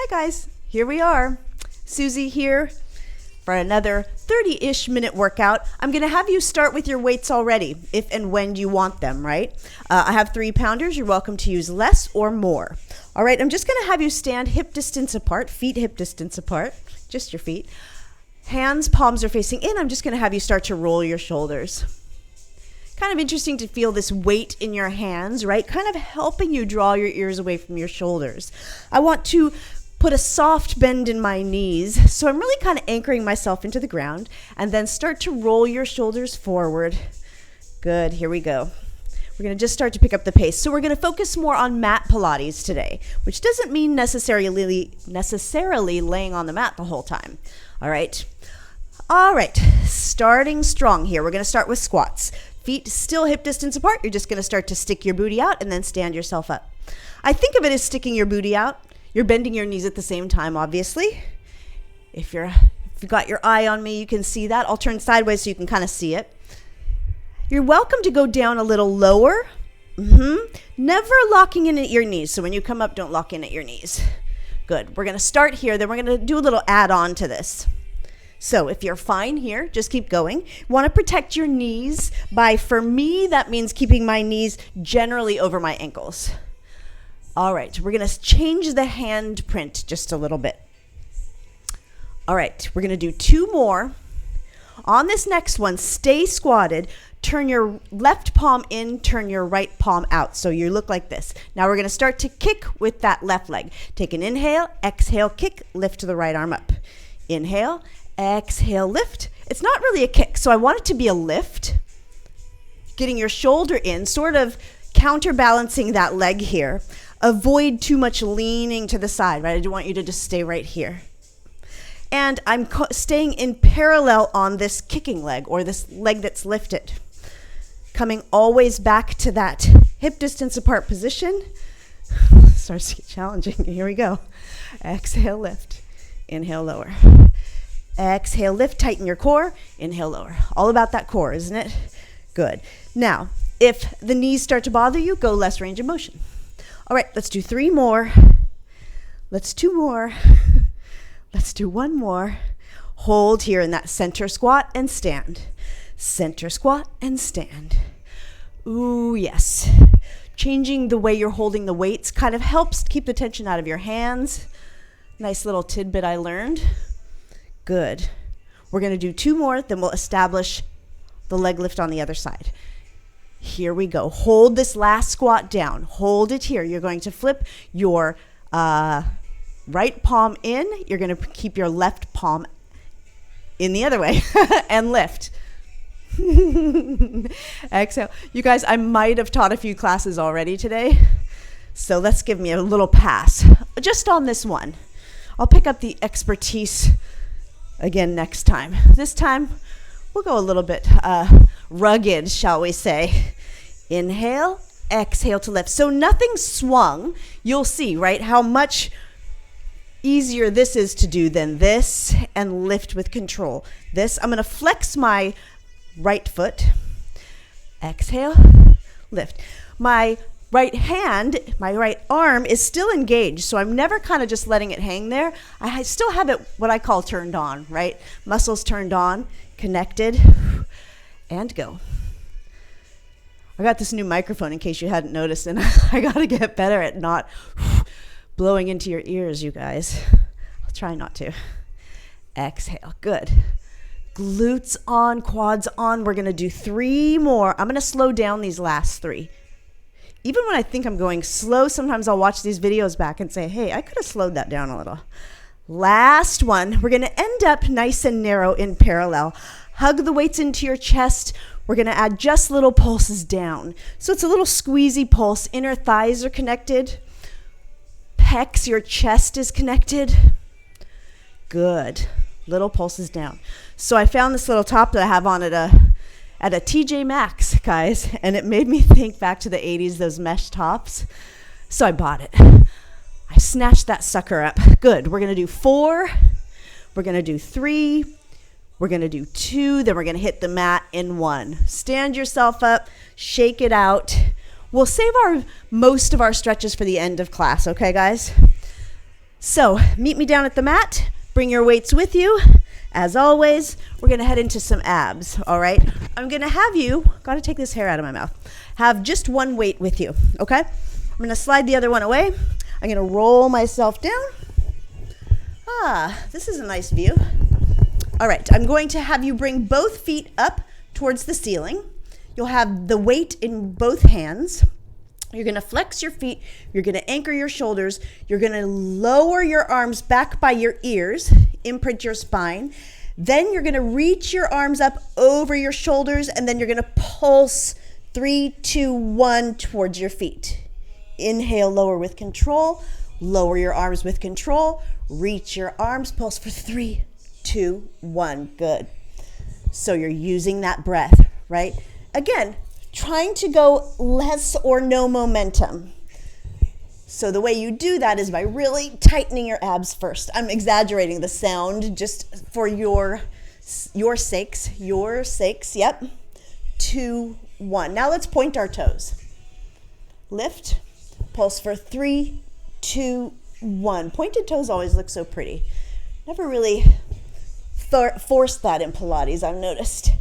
guys, here we are. Susie here for another 30-ish minute workout. I'm going to have you start with your weights already, if and when you want them, right? I have 3-pounders. You're welcome to use less or more. All right, I'm just going to have you stand hip distance apart, feet hip distance apart, just your feet. Hands, palms are facing in. I'm just going to have you start to roll your shoulders. Kind of interesting to feel this weight in your hands, right? Kind of helping you draw your ears away from your shoulders. I want to put a soft bend in my knees. So I'm really kind of anchoring myself into the ground and then start to roll your shoulders forward. Good, here we go. We're going to just start to pick up the pace. So we're going to focus more on mat Pilates today, which doesn't mean necessarily laying on the mat the whole time. All right, starting strong here. We're going to start with squats. Feet still hip distance apart. You're just going to start to stick your booty out and then stand yourself up. I think of it as sticking your booty out. You're bending your knees at the same time, obviously. If you've got your eye on me, you can see that. I'll turn sideways so you can kind of see it. You're welcome to go down a little lower. Never locking in at your knees. So when you come up, don't lock in at your knees. Good. We're going to start here. Then we're going to do a little add-on to this. So if you're fine here, just keep going. You want to protect your knees for me, that means keeping my knees generally over my ankles. All right, we're going to change the hand print just a little bit. All right, we're going to do 2 more. On this next one, stay squatted. Turn your left palm in, turn your right palm out. So you look like this. Now we're going to start to kick with that left leg. Take an inhale, exhale, kick, lift the right arm up. Inhale, exhale, lift. It's not really a kick, so I want it to be a lift. Getting your shoulder in, sort of counterbalancing that leg here. Avoid too much leaning to the side, right? I do want you to just stay right here. And I'm staying in parallel on this kicking leg or this leg that's lifted. Coming always back to that hip distance apart position. Starts to get challenging. Here we go. Exhale, lift. Inhale, lower. Exhale, lift, tighten your core. Inhale, lower. All about that core, isn't it? Good. Now, if the knees start to bother you, go less range of motion. All right, let's do 3 more. Let's 2 more. Let's do 1 more. Hold here in that center squat and stand. Center squat and stand. Ooh, yes. Changing the way you're holding the weights kind of helps keep the tension out of your hands. Nice little tidbit I learned. Good. We're going to do 2 more, then we'll establish the leg lift on the other side. Here we go. Hold this last squat down. Hold it here. You're going to flip your right palm in. You're going to keep your left palm in the other way and lift. Exhale. You guys, I might have taught a few classes already today, so let's give me a little pass. Just on this one. I'll pick up the expertise again next time. This time, we'll go a little bit rugged, shall we say. Inhale, exhale to lift. So nothing swung. You'll see, right, how much easier this is to do than this and lift with control. This, I'm going to flex my right foot. Exhale, lift. My right hand, my right arm is still engaged, so I'm never kind of just letting it hang there. I still have it what I call turned on, right? Muscles turned on, connected, and go. I got this new microphone in case you hadn't noticed, and I got to get better at not blowing into your ears, you guys. I'll try not to. Exhale, good. Glutes on, quads on. We're going to do 3 more. I'm going to slow down these last 3. Even when I think I'm going slow, sometimes I'll watch these videos back and say, hey, I could have slowed that down a little. Last one. We're going to end up nice and narrow in parallel. Hug the weights into your chest. We're going to add just little pulses down. So it's a little squeezy pulse. Inner thighs are connected. Pecs, your chest is connected. Good. Little pulses down. So I found this little top that I have on at a TJ Maxx, guys, and it made me think back to the 80s, those mesh tops. So I bought it. I snatched that sucker up. Good. We're going to do 4. We're going to do 3. We're going to do 2. Then we're going to hit the mat in 1. Stand yourself up. Shake it out. We'll save most of our stretches for the end of class. Okay, guys? So meet me down at the mat. Bring your weights with you. As always, we're going to head into some abs, all right? I'm going to have you, got to take this hair out of my mouth, have just one weight with you, okay? I'm going to slide the other one away. I'm going to roll myself down. This is a nice view. All right, I'm going to have you bring both feet up towards the ceiling. You'll have the weight in both hands. You're going to flex your feet. You're going to anchor your shoulders. You're going to lower your arms back by your ears, imprint your spine. Then you're going to reach your arms up over your shoulders, and then you're going to pulse 3, 2, 1 towards your feet. Inhale, lower with control. Lower your arms with control. Reach your arms, pulse for 3, 2, 1. Good. So you're using that breath, right? Again, trying to go less or no momentum. So the way you do that is by really tightening your abs first. I'm exaggerating the sound just for your sakes, yep. 2, 1. Now let's point our toes. Lift, pulse for 3, 2, 1. Pointed toes always look so pretty. Never really forced that in Pilates, I've noticed.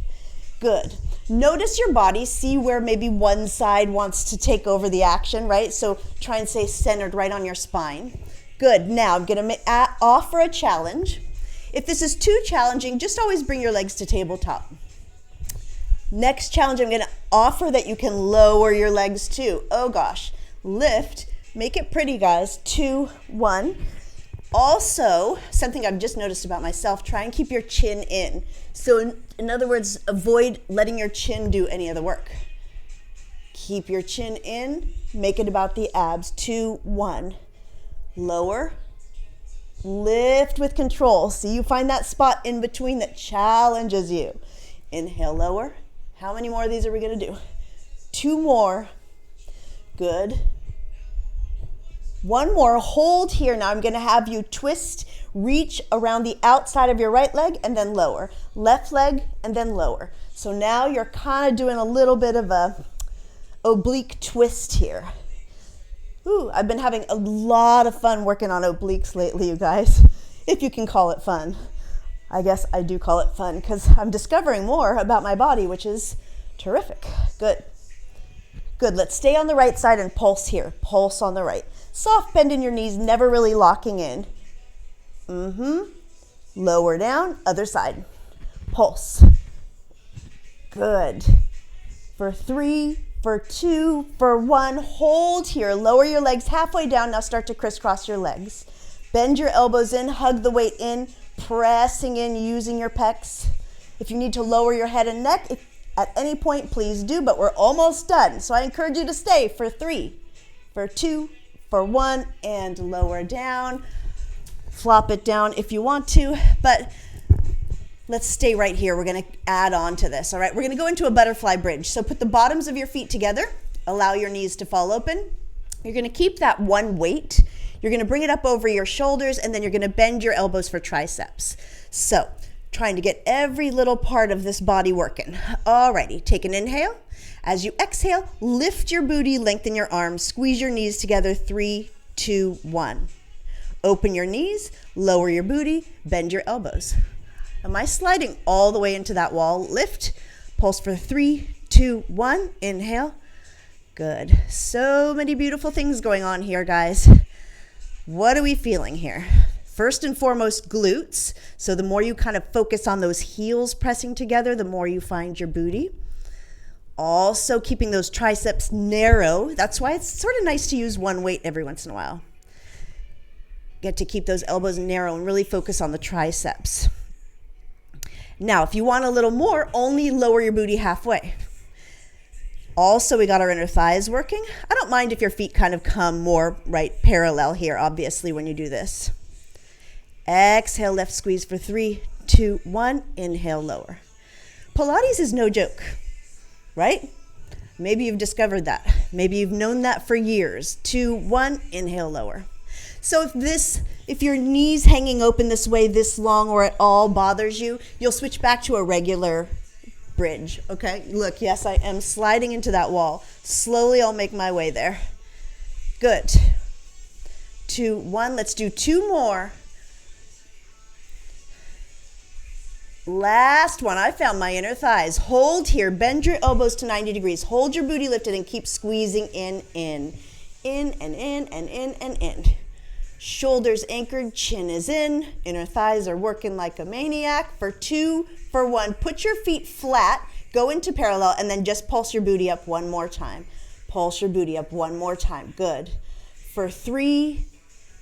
Good. Notice your body, see where maybe one side wants to take over the action, right? So try and stay centered right on your spine. Good. Now I'm going to offer a challenge. If this is too challenging, just always bring your legs to tabletop. Next challenge, I'm going to offer that you can lower your legs too. Oh gosh. Lift. Make it pretty, guys. 2, 1. Also, something I've just noticed about myself, try and keep your chin in. So in other words, avoid letting your chin do any of the work. Keep your chin in, make it about the abs. 2, 1. Lower, lift with control. See, you find that spot in between that challenges you. Inhale, lower. How many more of these are we going to do? 2 more. Good. 1 more, hold here. Now I'm going to have you twist, reach around the outside of your right leg and then lower. Left leg and then lower. So now you're kind of doing a little bit of a oblique twist here. Ooh, I've been having a lot of fun working on obliques lately, you guys, if you can call it fun. I guess I do call it fun because I'm discovering more about my body, which is terrific. Good. Good. Let's stay on the right side and pulse here. Pulse on the right. Soft bend in your knees, never really locking in. Lower down, other side. Pulse. Good. For 3, for 2, for 1. Hold here. Lower your legs halfway down. Now start to crisscross your legs. Bend your elbows in, hug the weight in, pressing in, using your pecs. If you need to lower your head and neck, at any point, please do, but we're almost done. So I encourage you to stay for 3, for 2, for 1, and lower down. Flop it down if you want to, but let's stay right here. We're going to add on to this, all right? We're going to go into a butterfly bridge. So put the bottoms of your feet together. Allow your knees to fall open. You're going to keep that one weight. You're going to bring it up over your shoulders, and then you're going to bend your elbows for triceps. So trying to get every little part of this body working. All righty, take an inhale. As you exhale, lift your booty, lengthen your arms, squeeze your knees together. 3, 2, 1. Open your knees, lower your booty, bend your elbows. Am I sliding all the way into that wall? Lift, pulse for 3, 2, 1. Inhale. Good. So many beautiful things going on here, guys. What are we feeling here? First and foremost, glutes. So the more you kind of focus on those heels pressing together, the more you find your booty. Also keeping those triceps narrow. That's why it's sort of nice to use one weight every once in a while. Get to keep those elbows narrow and really focus on the triceps. Now, if you want a little more, only lower your booty halfway. Also, we got our inner thighs working. I don't mind if your feet kind of come more right parallel here, obviously, when you do this. Exhale, left squeeze for 3, 2, 1. Inhale, lower. Pilates is no joke, right? Maybe you've discovered that. Maybe you've known that for years. 2, 1. Inhale, lower. So if your knees hanging open this way this long or at all bothers you, you'll switch back to a regular bridge, okay? Look, yes, I am sliding into that wall. Slowly, I'll make my way there. Good. 2, 1. Let's do 2 more. Last one. I found my inner thighs. Hold here. Bend your elbows to 90 degrees. Hold your booty lifted and keep squeezing in. In and in and in and in. Shoulders anchored, chin is in. Inner thighs are working like a maniac. For 2, for 1. Put your feet flat. Go into parallel and then just pulse your booty up one more time. Pulse your booty up one more time. Good. For 3,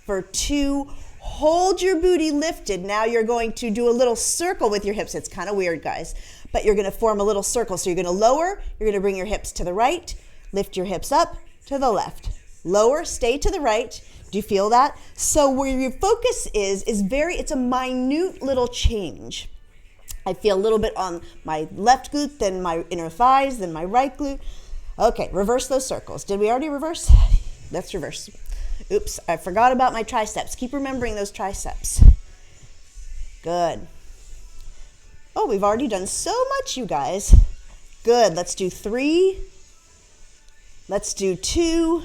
for 2, hold your booty lifted. Now you're going to do a little circle with your hips. It's kind of weird, guys, but you're going to form a little circle. So you're going to lower, you're going to bring your hips to the right, lift your hips up to the left. Lower, stay to the right. Do you feel that? So where your focus is it's a minute little change. I feel a little bit on my left glute, then my inner thighs, then my right glute. Okay, reverse those circles. Did we already reverse? Let's reverse. Oops, I forgot about my triceps. Keep remembering those triceps. Good. Oh, we've already done so much, you guys. Good. Let's do 3. Let's do 2.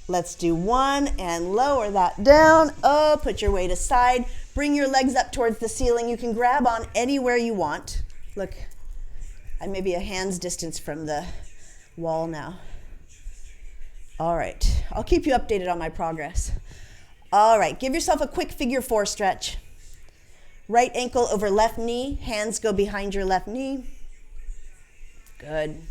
Let's do 1 and lower that down. Oh, put your weight aside. Bring your legs up towards the ceiling. You can grab on anywhere you want. Look, I may be a hand's distance from the wall now. All right, I'll keep you updated on my progress. All right, give yourself a quick figure 4 stretch. Right ankle over left knee, hands go behind your left knee. Good.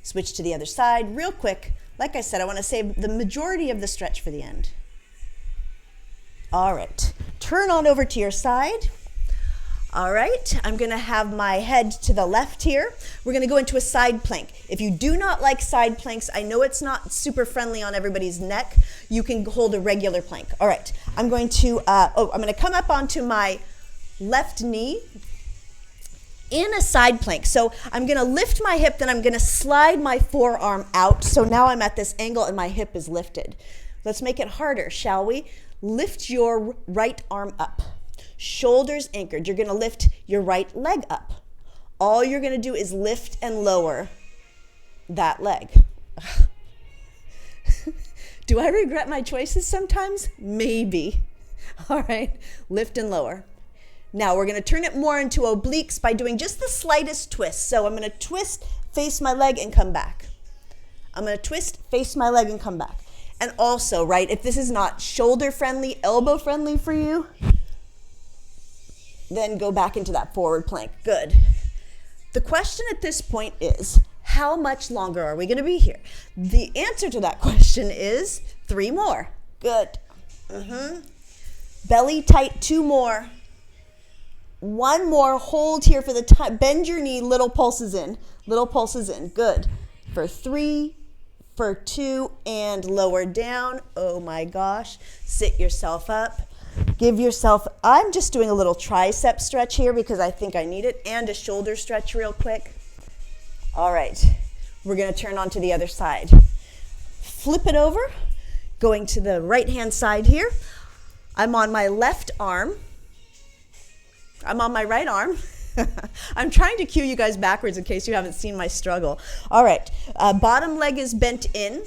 Switch to the other side, real quick. Like I said, I want to save the majority of the stretch for the end. All right, turn on over to your side. All right, I'm going to have my head to the left here. We're going to go into a side plank. If you do not like side planks, I know it's not super friendly on everybody's neck. You can hold a regular plank. All right, I'm going to come up onto my left knee in a side plank. So I'm going to lift my hip, then I'm going to slide my forearm out. So now I'm at this angle and my hip is lifted. Let's make it harder, shall we? Lift your right arm up. Shoulders anchored. You're going to lift your right leg up. All you're going to do is lift and lower that leg. Do I regret my choices sometimes? Maybe. All right, lift and lower. Now we're going to turn it more into obliques by doing just the slightest twist. So I'm going to twist, face my leg, and come back. I'm going to twist, face my leg, and come back. And also, right, if this is not shoulder friendly, elbow friendly for you, then go back into that forward plank. Good. The question at this point is, how much longer are we going to be here? The answer to that question is 3 more. Good. Belly tight, 2 more. 1 more. Hold here for the time. Bend your knee, little pulses in. Little pulses in. Good. For 3, for 2, and lower down. Oh my gosh. Sit yourself up. Give yourself, I'm just doing a little tricep stretch here because I think I need it, and a shoulder stretch real quick. All right, we're going to turn on to the other side. Flip it over, going to the right-hand side here. I'm on my left arm. I'm on my right arm. I'm trying to cue you guys backwards in case you haven't seen my struggle. All right, bottom leg is bent in,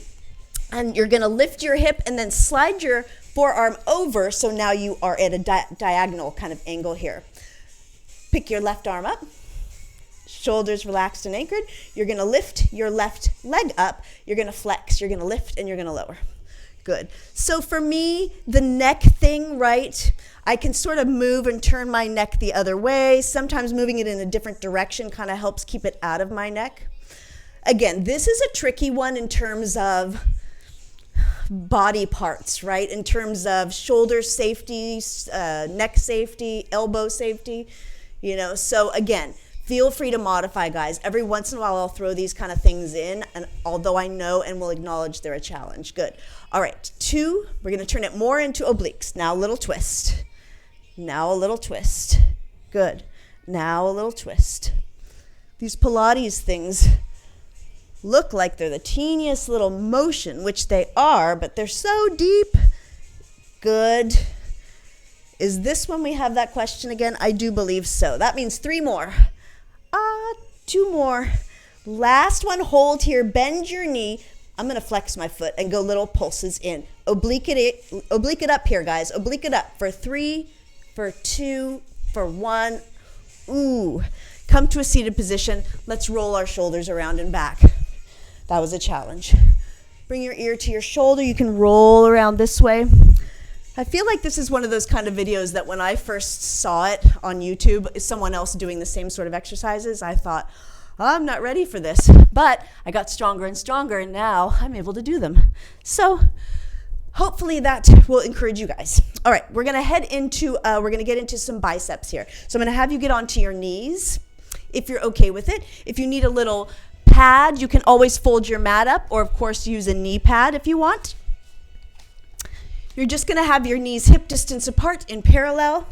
and you're going to lift your hip and then slide your forearm over, so now you are at a diagonal kind of angle here. Pick your left arm up, shoulders relaxed and anchored. You're going to lift your left leg up. You're going to flex. You're going to lift, and you're going to lower. Good. So for me, the neck thing, right, I can sort of move and turn my neck the other way. Sometimes moving it in a different direction kind of helps keep it out of my neck. Again, this is a tricky one in terms of body parts, right? In terms of shoulder safety, neck safety, elbow safety, So again, feel free to modify, guys. Every once in a while, I'll throw these kind of things in, and although I know and will acknowledge they're a challenge. Good. All right, 2, we're going to turn it more into obliques. Now a little twist. Now a little twist. Good. Now a little twist. These Pilates things look like they're the teeniest little motion, which they are, but they're so deep. Good. Is this when we have that question again? I do believe so. That means 3 more. 2 more. Last one, hold here, bend your knee. I'm going to flex my foot and go little pulses in. Oblique it up here, guys. Oblique it up for 3, for 2, for 1. Ooh. Come to a seated position. Let's roll our shoulders around and back. That was a challenge. Bring your ear to your shoulder. You can roll around this way. I feel like this is one of those kind of videos that when I first saw it on YouTube, someone else doing the same sort of exercises, I thought, I'm not ready for this. But I got stronger and stronger, and now I'm able to do them. So hopefully that will encourage you guys. All right, we're going to get into some biceps here. So I'm going to have you get onto your knees if you're okay with it. If you need a little pad, you can always fold your mat up, or of course use a knee pad if you want. You're just going to have your knees hip distance apart in parallel.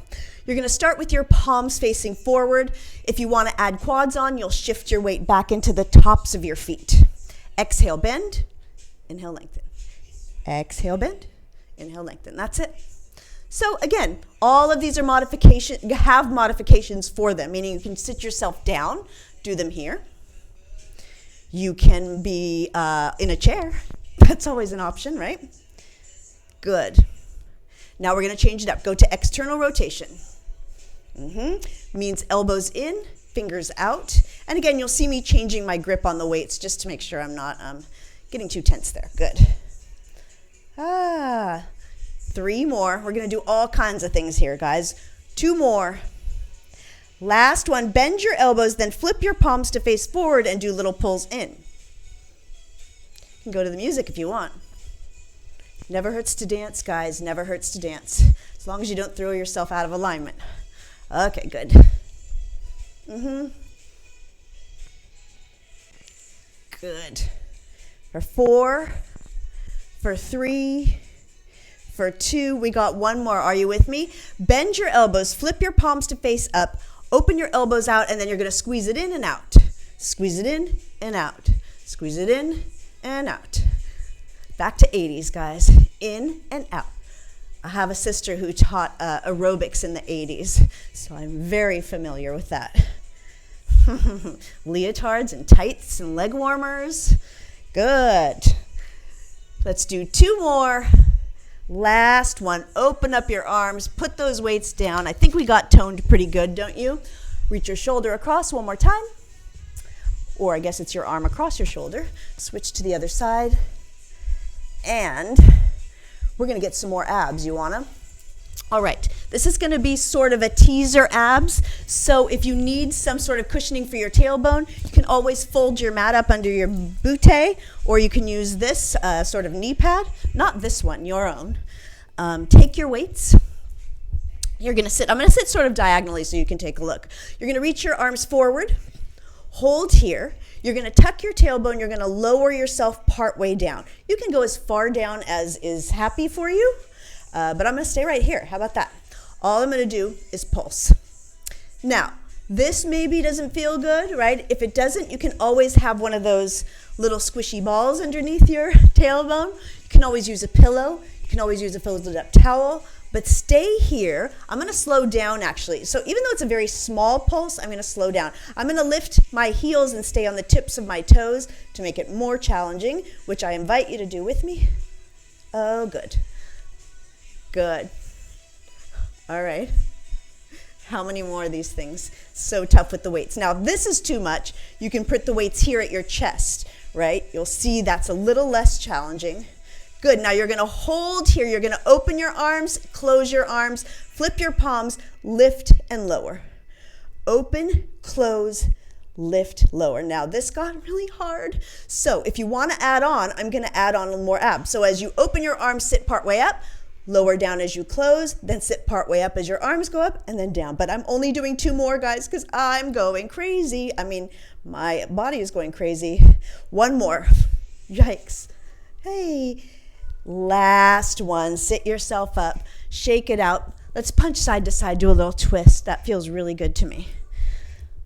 You're going to start with your palms facing forward. If you want to add quads on, you'll shift your weight back into the tops of your feet. Exhale, bend. Inhale, lengthen. Exhale, bend. Inhale, lengthen. That's it. So again, all of these are have modifications for them, meaning you can sit yourself down, do them here. You can be in a chair. That's always an option, right? Good. Now we're going to change it up. Go to external rotation. Means elbows in, fingers out. And again, you'll see me changing my grip on the weights just to make sure I'm not getting too tense there. Good. 3 more. We're going to do all kinds of things here, guys. 2 more. Last one. Bend your elbows, then flip your palms to face forward and do little pulls in. You can go to the music if you want. Never hurts to dance, guys. Never hurts to dance. As long as you don't throw yourself out of alignment. Okay, good. Good. For 4, for 3, for 2. We got 1 more. Are you with me? Bend your elbows. Flip your palms to face up. Open your elbows out, and then you're going to squeeze it in and out. Squeeze it in and out. Squeeze it in and out. Back to 80s, guys. In and out. I have a sister who taught aerobics in the 80s, so I'm very familiar with that. Leotards and tights and leg warmers. Good. Let's do 2 more. Last one. Open up your arms. Put those weights down. I think we got toned pretty good, don't you? Reach your shoulder across one more time. Or I guess it's your arm across your shoulder. Switch to the other side. And we're going to get some more abs. You want to? All right. This is going to be sort of a teaser abs. So if you need some sort of cushioning for your tailbone, you can always fold your mat up under your butte, or you can use this sort of knee pad. Not this one, your own. Take your weights. You're going to sit. I'm going to sit sort of diagonally so you can take a look. You're going to reach your arms forward. Hold here. You're going to tuck your tailbone. You're going to lower yourself part way down. You can go as far down as is happy for you, but I'm going to stay right here. How about that? All I'm going to do is pulse. Now, this maybe doesn't feel good, right? If it doesn't, you can always have one of those little squishy balls underneath your tailbone. You can always use a pillow. You can always use a folded up towel. But stay here. I'm going to slow down, actually. So even though it's a very small pulse, I'm going to slow down. I'm going to lift my heels and stay on the tips of my toes to make it more challenging, which I invite you to do with me. Oh, good. Good. All right. How many more of these things? So tough with the weights. Now, if this is too much, you can put the weights here at your chest, right? You'll see that's a little less challenging. Good. Now you're going to hold here. You're going to open your arms, close your arms, flip your palms, lift and lower. Open, close, lift, lower. Now this got really hard. So if you want to add on, I'm going to add on a little more abs. So as you open your arms, sit part way up, lower down as you close, then sit part way up as your arms go up and then down. But I'm only doing 2 more, guys, because I'm going crazy. I mean, my body is going crazy. 1 more. Yikes. Hey. Last one. Sit yourself up. Shake it out. Let's punch side to side. Do a little twist. That feels really good to me.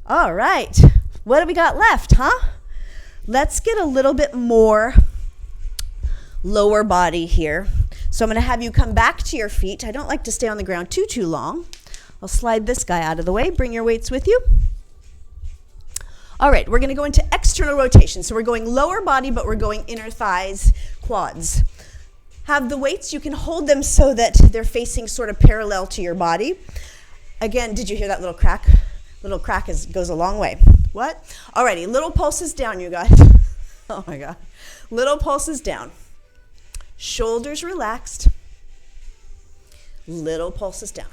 All right. What do we got left, huh? Let's get a little bit more lower body here. So I'm going to have you come back to your feet. I don't like to stay on the ground too long. I'll slide this guy out of the way. Bring your weights with you. All right, we're going to go into external rotation. So we're going lower body, but we're going inner thighs, quads. Have the weights, you can hold them so that they're facing sort of parallel to your body. Again, did you hear that little crack? Little crack goes a long way. What? Alrighty, little pulses down, you guys. Oh my God. Little pulses down. Shoulders relaxed. Little pulses down.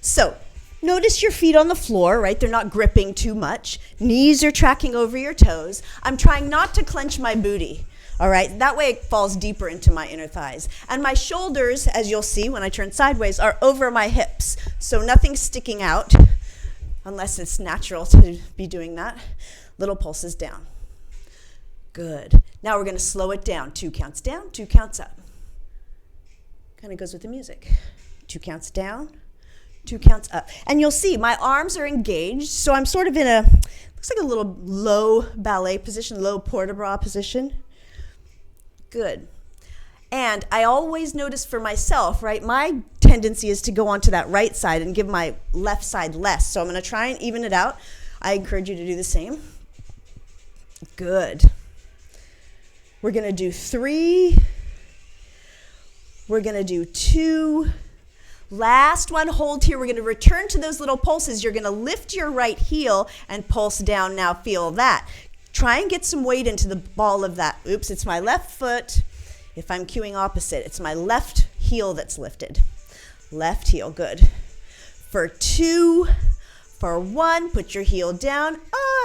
So, notice your feet on the floor, right? They're not gripping too much. Knees are tracking over your toes. I'm trying not to clench my booty. All right, that way it falls deeper into my inner thighs. And my shoulders, as you'll see when I turn sideways, are over my hips. So nothing's sticking out, unless it's natural to be doing that. Little pulses down. Good. Now we're going to slow it down. 2 counts down, 2 counts up. Kind of goes with the music. 2 counts down, 2 counts up. And you'll see my arms are engaged, so I'm sort of in looks like a little low ballet position, low port de bras position. Good. And I always notice for myself, right, my tendency is to go onto that right side and give my left side less. So I'm going to try and even it out. I encourage you to do the same. Good. We're going to do 3. We're going to do 2. Last one, hold here. We're going to return to those little pulses. You're going to lift your right heel and pulse down. Now feel that. Try and get some weight into the ball of that. Oops, it's my left foot. If I'm cueing opposite, it's my left heel that's lifted. Left heel, good. For 2, for 1, put your heel down.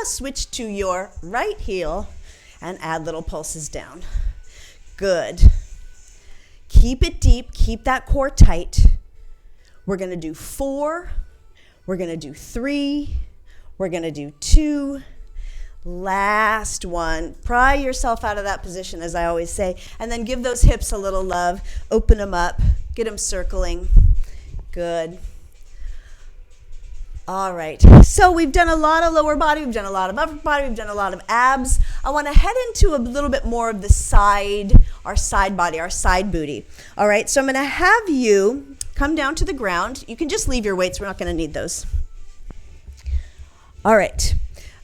Switch to your right heel and add little pulses down. Good. Keep it deep, keep that core tight. We're going to do 4, we're going to do 3, we're going to do 2. Last one. Pry yourself out of that position, as I always say, and then give those hips a little love. Open them up. Get them circling. Good. All right. So we've done a lot of lower body. We've done a lot of upper body. We've done a lot of abs. I want to head into a little bit more of the side, our side body, our side booty. All right. So I'm going to have you come down to the ground. You can just leave your weights. We're not going to need those. All right.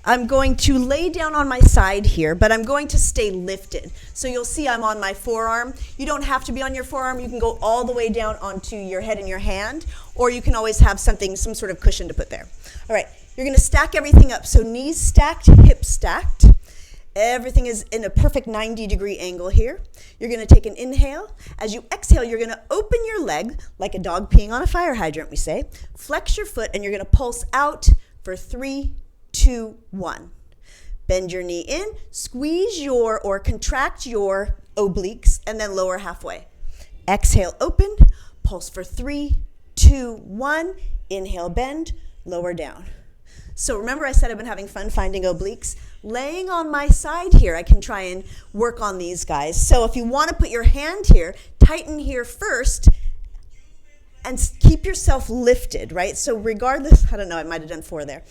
I'm going to lay down on my side here, but I'm going to stay lifted. So you'll see I'm on my forearm. You don't have to be on your forearm. You can go all the way down onto your head and your hand, or you can always have some sort of cushion to put there. All right, you're going to stack everything up. So knees stacked, hips stacked. Everything is in a perfect 90-degree angle here. You're going to take an inhale. As you exhale, you're going to open your leg like a dog peeing on a fire hydrant, we say. Flex your foot, and you're going to pulse out for 3, 2, 1. Bend your knee in, squeeze or contract your obliques, and then lower halfway. Exhale, open, pulse for 3, 2, 1. Inhale, bend, lower down. So remember I said I've been having fun finding obliques? Laying on my side here, I can try and work on these guys. So if you want to put your hand here, tighten here first, and keep yourself lifted, right? So regardless, I don't know, I might have done 4 there.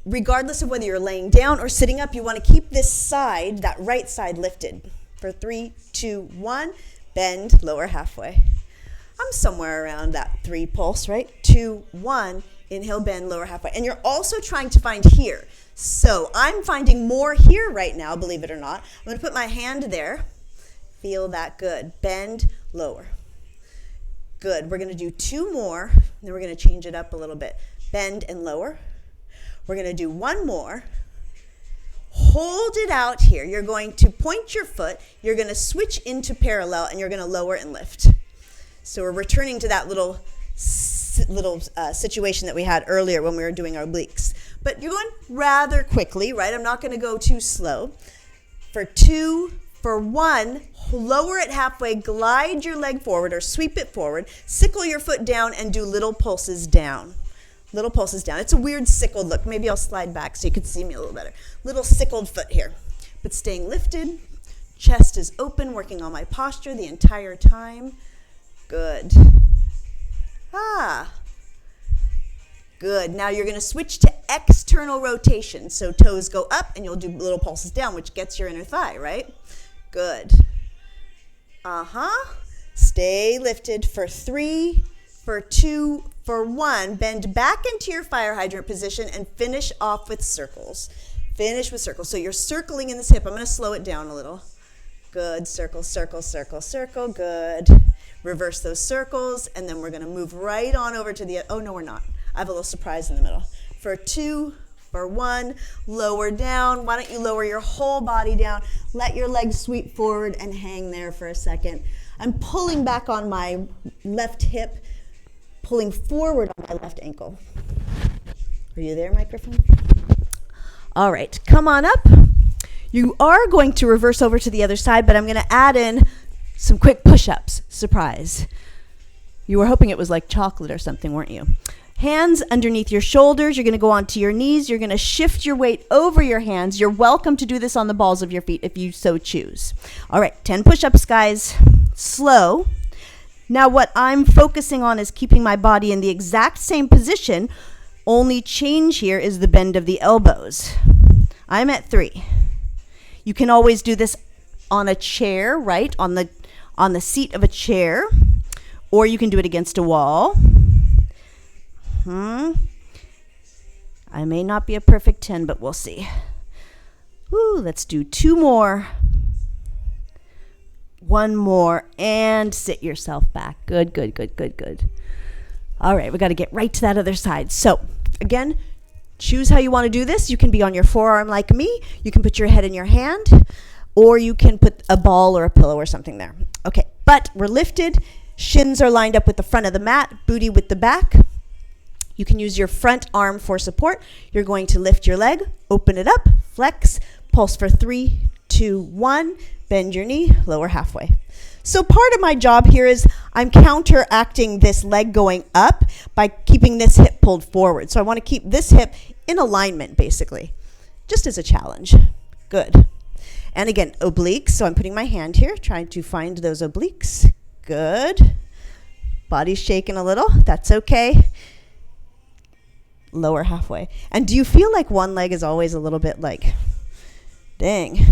Regardless of whether you're laying down or sitting up, you want to keep this side, that right side, lifted. For 3, 2, 1, bend, lower halfway. I'm somewhere around that 3 pulse, right? 2, 1, inhale, bend, lower halfway. And you're also trying to find here. So I'm finding more here right now, believe it or not. I'm going to put my hand there. Feel that, good. Bend, lower. Good. We're going to do 2 more, then we're going to change it up a little bit. Bend and lower. We're going to do 1 more. Hold it out here. You're going to point your foot. You're going to switch into parallel, and you're going to lower and lift. So we're returning to that little situation that we had earlier when we were doing our obliques. But you're going rather quickly, right? I'm not going to go too slow. For 2, for 1, lower it halfway, glide your leg forward or sweep it forward, sickle your foot down, and do little pulses down. Little pulses down. It's a weird sickled look. Maybe I'll slide back so you can see me a little better. Little sickled foot here. But staying lifted. Chest is open, working on my posture the entire time. Good. Good. Now you're going to switch to external rotation. So toes go up and you'll do little pulses down, which gets your inner thigh, right? Good. Stay lifted for 3, for 2, for 1. Bend back into your fire hydrant position and finish off with circles. Finish with circles. So you're circling in this hip. I'm going to slow it down a little. Good. Circle, circle, circle, circle. Good. Reverse those circles, and then we're going to move right on over to the, oh no, we're not. I have a little surprise in the middle. For 2, for 1, lower down. Why don't you lower your whole body down? Let your legs sweep forward and hang there for a second. I'm pulling back on my left hip, pulling forward on my left ankle. Are you there, microphone? All right, come on up. You are going to reverse over to the other side, but I'm going to add in some quick push-ups. Surprise. You were hoping it was like chocolate or something, weren't you? Hands underneath your shoulders. You're going to go onto your knees. You're going to shift your weight over your hands. You're welcome to do this on the balls of your feet if you so choose. All right, 10 push-ups, guys. Slow. Now what I'm focusing on is keeping my body in the exact same position. Only change here is the bend of the elbows. I'm at 3. You can always do this on a chair, right? On the seat of a chair, or you can do it against a wall. I may not be a perfect 10, but we'll see. Let's do 2 more. 1 more, and sit yourself back. Good, good, good, good, good. All right, we got to get right to that other side. So again, choose how you want to do this. You can be on your forearm like me. You can put your head in your hand, or you can put a ball or a pillow or something there. Okay, but we're lifted. Shins are lined up with the front of the mat, booty with the back. You can use your front arm for support. You're going to lift your leg, open it up, flex, pulse for 3, 2, 1, bend your knee, lower halfway. So part of my job here is I'm counteracting this leg going up by keeping this hip pulled forward. So I want to keep this hip in alignment, basically, just as a challenge. Good. And again, obliques. So I'm putting my hand here, trying to find those obliques. Good. Body's shaking a little. That's okay. Lower halfway. And do you feel like one leg is always a little bit like, dang,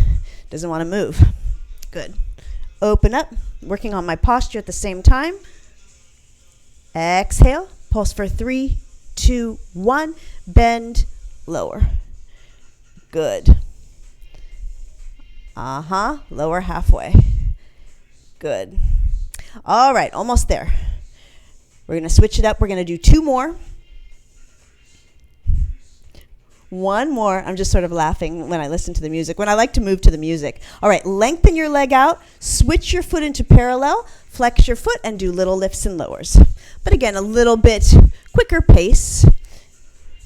doesn't want to move? Good. Open up, working on my posture at the same time. Exhale, pulse for 3, 2, 1, bend, lower. Good. Lower halfway. Good. All right, almost there. We're going to switch it up. We're going to do 2 more. 1 more. I'm just sort of laughing when I listen to the music, when I like to move to the music. All right, lengthen your leg out, switch your foot into parallel, flex your foot, and do little lifts and lowers. But again, a little bit quicker pace.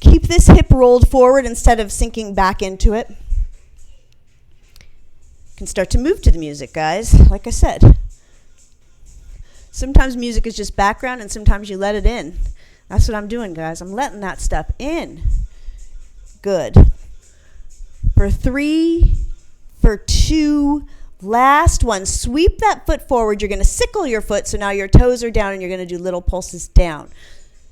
Keep this hip rolled forward instead of sinking back into it. You can start to move to the music, guys, like I said. Sometimes music is just background, and sometimes you let it in. That's what I'm doing, guys. I'm letting that stuff in. Good. For 3, for 2, last one. Sweep that foot forward. You're going to sickle your foot, so now your toes are down, and you're going to do little pulses down.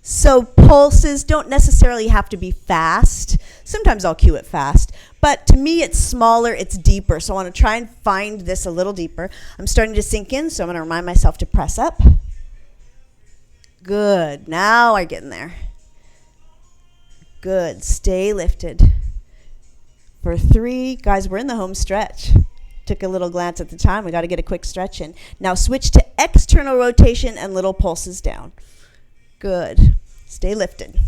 So pulses don't necessarily have to be fast. Sometimes I'll cue it fast, but to me it's smaller, it's deeper. So I want to try and find this a little deeper. I'm starting to sink in, so I'm going to remind myself to press up. Good. Now we're getting there. Good. Stay lifted. For 3, guys, we're in the home stretch. Took a little glance at the time. We got to get a quick stretch in. Now switch to external rotation and little pulses down. Good. Stay lifted.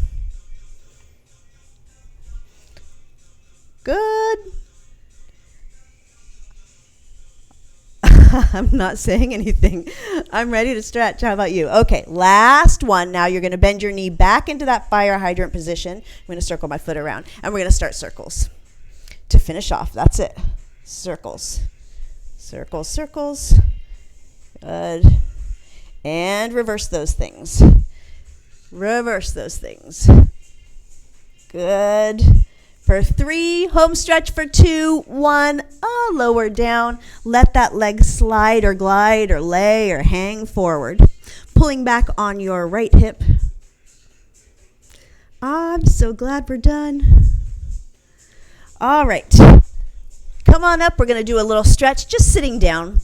Good. I'm not saying anything. I'm ready to stretch. How about you? Okay, last one. Now you're going to bend your knee back into that fire hydrant position. I'm going to circle my foot around, and we're going to start circles to finish off. That's it. Circles. Circles, circles. Good. And reverse those things. Reverse those things. Good. For 3, home stretch for 2, 1, lower down. Let that leg slide or glide or lay or hang forward. Pulling back on your right hip. I'm so glad we're done. All right. Come on up. We're going to do a little stretch, just sitting down.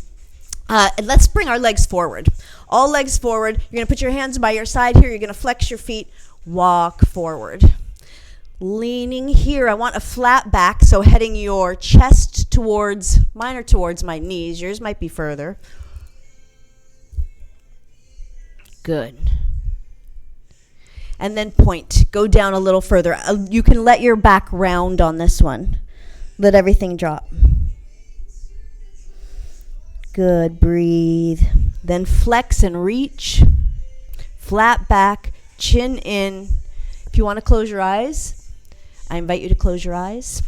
And let's bring our legs forward. All legs forward. You're going to put your hands by your side here. You're going to flex your feet. Walk forward. Leaning here. I want a flat back, so heading your chest towards, mine are towards my knees. Yours might be further. Good. And then point. Go down a little further. You can let your back round on this one. Let everything drop. Good. Breathe. Then flex and reach. Flat back, chin in. If you want to close your eyes, I invite you to close your eyes.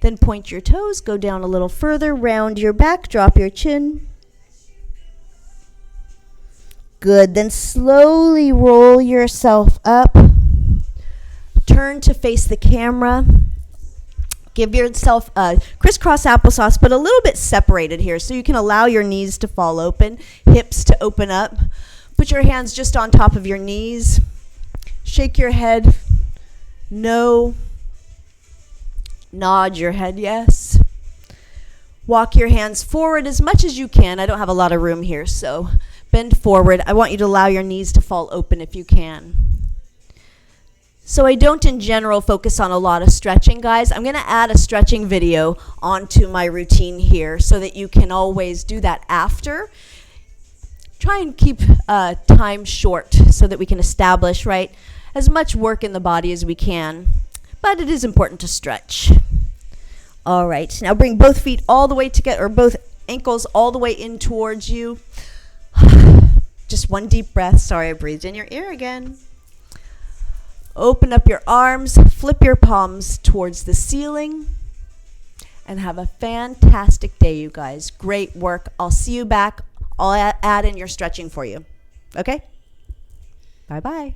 Then point your toes, go down a little further, round your back, drop your chin. Good. Then slowly roll yourself up. Turn to face the camera. Give yourself a crisscross applesauce, but a little bit separated here, so you can allow your knees to fall open, hips to open up. Put your hands just on top of your knees. Shake your head. No. Nod your head, yes. Walk your hands forward as much as you can. I don't have a lot of room here, so bend forward. I want you to allow your knees to fall open if you can. So I don't in general focus on a lot of stretching, guys. I'm going to add a stretching video onto my routine here so that you can always do that after. Try and keep time short so that we can establish, right, as much work in the body as we can. But it is important to stretch. All right, now bring both feet all the way together, or both ankles all the way in towards you. Just one deep breath. Sorry, I breathed in your ear again. Open up your arms, flip your palms towards the ceiling, and have a fantastic day, you guys. Great work. I'll see you back. I'll add in your stretching for you. Okay? Bye-bye.